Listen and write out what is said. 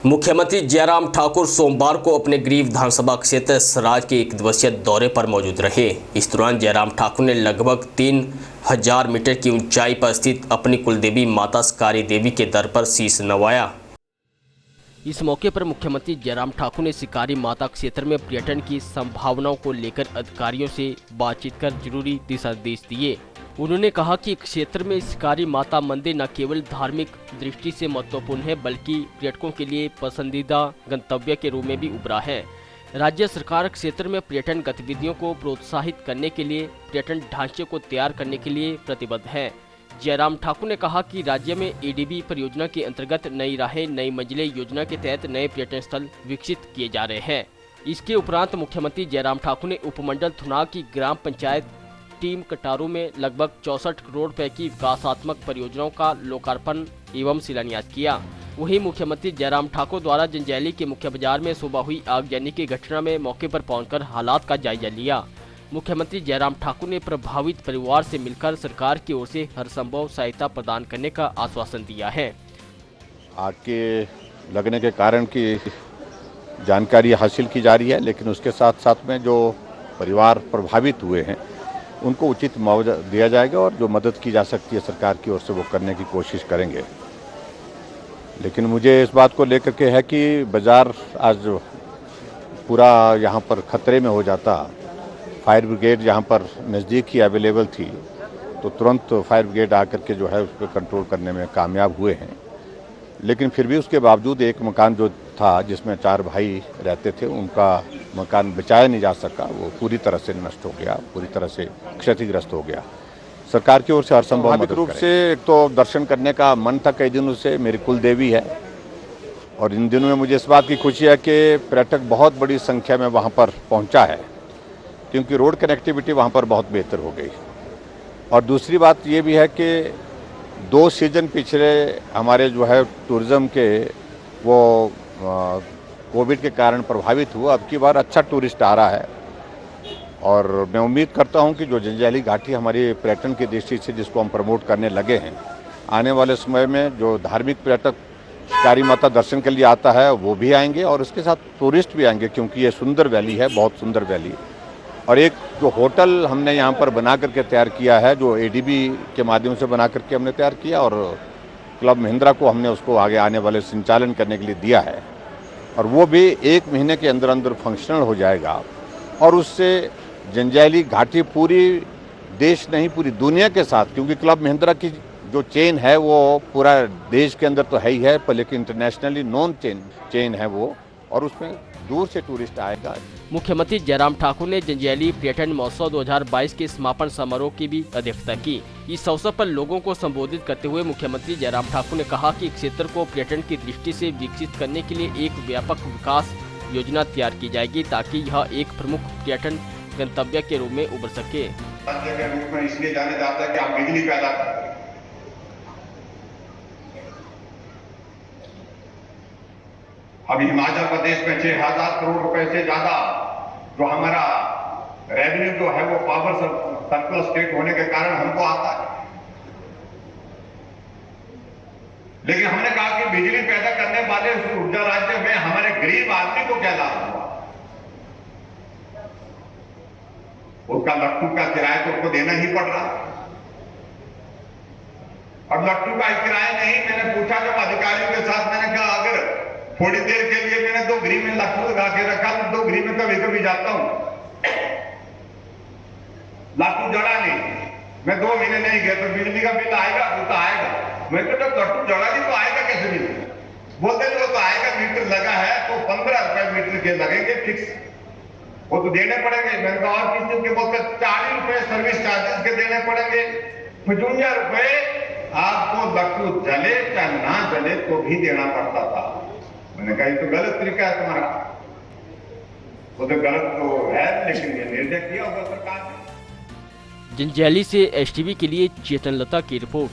मुख्यमंत्री जयराम ठाकुर सोमवार को अपने गृह विधानसभा क्षेत्र सराज के 1 दिवसीय दौरे पर मौजूद रहे। इस दौरान जयराम ठाकुर ने लगभग 3000 मीटर की ऊंचाई पर स्थित अपनी कुलदेवी माता शिकारी देवी के दर पर शीश नवाया। इस मौके पर मुख्यमंत्री जयराम ठाकुर ने शिकारी माता क्षेत्र में पर्यटन की संभावनाओं को लेकर अधिकारियों से बातचीत कर जरूरी दिशा निर्देश दिए। उन्होंने कहा कि क्षेत्र में शिकारी माता मंदिर न केवल धार्मिक दृष्टि से महत्वपूर्ण है बल्कि पर्यटकों के लिए पसंदीदा गंतव्य के रूप में भी उभरा है। राज्य सरकार क्षेत्र में पर्यटन गतिविधियों को प्रोत्साहित करने के लिए पर्यटन ढांचे को तैयार करने के लिए प्रतिबद्ध है। जयराम ठाकुर ने कहा कि राज्य में एडीबी परियोजना के अंतर्गत नई राहें नई मंजिलें योजना के तहत नए पर्यटन स्थल विकसित किए जा रहे हैं। इसके उपरांत मुख्यमंत्री जयराम ठाकुर ने उपमंडल थुनाग की ग्राम पंचायत टीम कटारू में लगभग 64 करोड़ रुपए की विकासात्मक परियोजनाओं का लोकार्पण एवं शिलान्यास किया। वहीं मुख्यमंत्री जयराम ठाकुर द्वारा जंजैली के मुख्य बाजार में सुबह हुई आगजनी की घटना में मौके पर पहुंचकर हालात का जायजा लिया। मुख्यमंत्री जयराम ठाकुर ने प्रभावित परिवार से मिलकर सरकार की ओर से हर संभव सहायता प्रदान करने का आश्वासन दिया है। आग के लगने के कारण की जानकारी हासिल की जा रही है, लेकिन उसके साथ साथ में जो परिवार प्रभावित हुए हैं उनको उचित मुआवजा दिया जाएगा और जो मदद की जा सकती है सरकार की ओर से वो करने की कोशिश करेंगे। लेकिन मुझे इस बात को लेकर के है कि बाज़ार आज पूरा यहाँ पर खतरे में हो जाता। फायर ब्रिगेड यहाँ पर नज़दीक ही अवेलेबल थी तो तुरंत फायर ब्रिगेड आकर के जो है उस पर कंट्रोल करने में कामयाब हुए हैं। लेकिन फिर भी उसके बावजूद एक मकान जो था जिसमें 4 भाई रहते थे उनका मकान बचाया नहीं जा सका, वो पूरी तरह से नष्ट हो गया, पूरी तरह से क्षतिग्रस्त हो गया। सरकार की ओर से हर संभव मदद रूप से एक तो दर्शन करने का मन था कई दिनों से, मेरी कुल देवी है और इन दिनों में मुझे इस बात की खुशी है कि पर्यटक बहुत बड़ी संख्या में वहाँ पर पहुँचा है क्योंकि रोड कनेक्टिविटी वहाँ पर बहुत बेहतर हो गई। और दूसरी बात ये भी है कि 2 सीजन पिछले हमारे जो है टूरिज़्म के वो कोविड के कारण प्रभावित हुआ। अब की बार अच्छा टूरिस्ट आ रहा है और मैं उम्मीद करता हूं कि जो जंजैली घाटी हमारी पर्यटन की दृष्टि से जिसको हम प्रमोट करने लगे हैं, आने वाले समय में जो धार्मिक पर्यटक शिकारी माता दर्शन के लिए आता है वो भी आएंगे और उसके साथ टूरिस्ट भी आएंगे क्योंकि ये सुंदर वैली है, बहुत सुंदर वैली। और एक जो होटल हमने यहाँ पर बना करके तैयार किया है, जो एडीबी के माध्यम से बना करके हमने तैयार किया और क्लब महिंद्रा को हमने उसको आगे आने वाले संचालन करने के लिए दिया है और वो भी 1 महीने के अंदर अंदर फंक्शनल हो जाएगा और उससे जंजैली घाटी पूरी देश नहीं पूरी दुनिया के साथ, क्योंकि क्लब महिंद्रा की जो चेन है वो पूरा देश के अंदर तो है ही है पर लेकिन इंटरनेशनली नॉन चेन है वो, और उसमें दूर से टूरिस्ट आएगा। मुख्यमंत्री जयराम ठाकुर ने जंजैली पर्यटन महोत्सव 2022 के समापन समारोह की भी अध्यक्षता की। इस अवसर पर लोगों को संबोधित करते हुए मुख्यमंत्री जयराम ठाकुर ने कहा कि क्षेत्र को पर्यटन की दृष्टि से विकसित करने के लिए एक व्यापक विकास योजना तैयार की जाएगी ताकि यह एक प्रमुख पर्यटन गंतव्य के रूप में उभर सके। राज्य के रूप में इसलिए जाने जाता है कि आप बिजली पैदा करते हैं। अभी हिमाचल प्रदेश में 6000 करोड़ रुपए से ज्यादा जो हमारा रेवेन्यू जो है वो पावर सर्कुलर स्टेट होने के कारण हमको आता है। लेकिन हमने कहा कि बिजली पैदा करने वाले उस ऊर्जा राज्य में हमारे गरीब आदमी को क्या लाभ हुआ? उसका लट्टू का किराया तो उसको देना ही पड़ रहा। और लट्टू का किराया नहीं, मैंने पूछा जब अधिकारियों के साथ, मैंने कहा अगर थोड़ी देर के लिए मैंने 2 घड़ी में लट्टू लगा के रखा, 2 घड़ी में कभी कभी जाता हूं, लट्टू जड़ा नहीं, मैं 2 महीने नहीं गया तो बिजली का बिल आएगा? वो तो आएगा। मैं तो जब लट्टू जड़ा नहीं तो आएगा कैसे बिल? बोलते वो तो आएगा, मीटर लगा है तो 15 रुपए मीटर के लगेंगे फिक्स, वो तो देने पड़ेंगे। मैंने कहा और किस दिन के बोलते 40 रुपए सर्विस चार्जेस के देने पड़ेंगे, 55 रुपए आपको लट्टू जले चाहे ना जले तो भी देना पड़ता था। मैंने कहा ये तो गलत तरीका है तुम्हारा। वो तो गलत तो है लेकिन ये निर्णय किया होगा सरकार ने। जंजैली से एसटीवी के लिए चेतन लता की रिपोर्ट।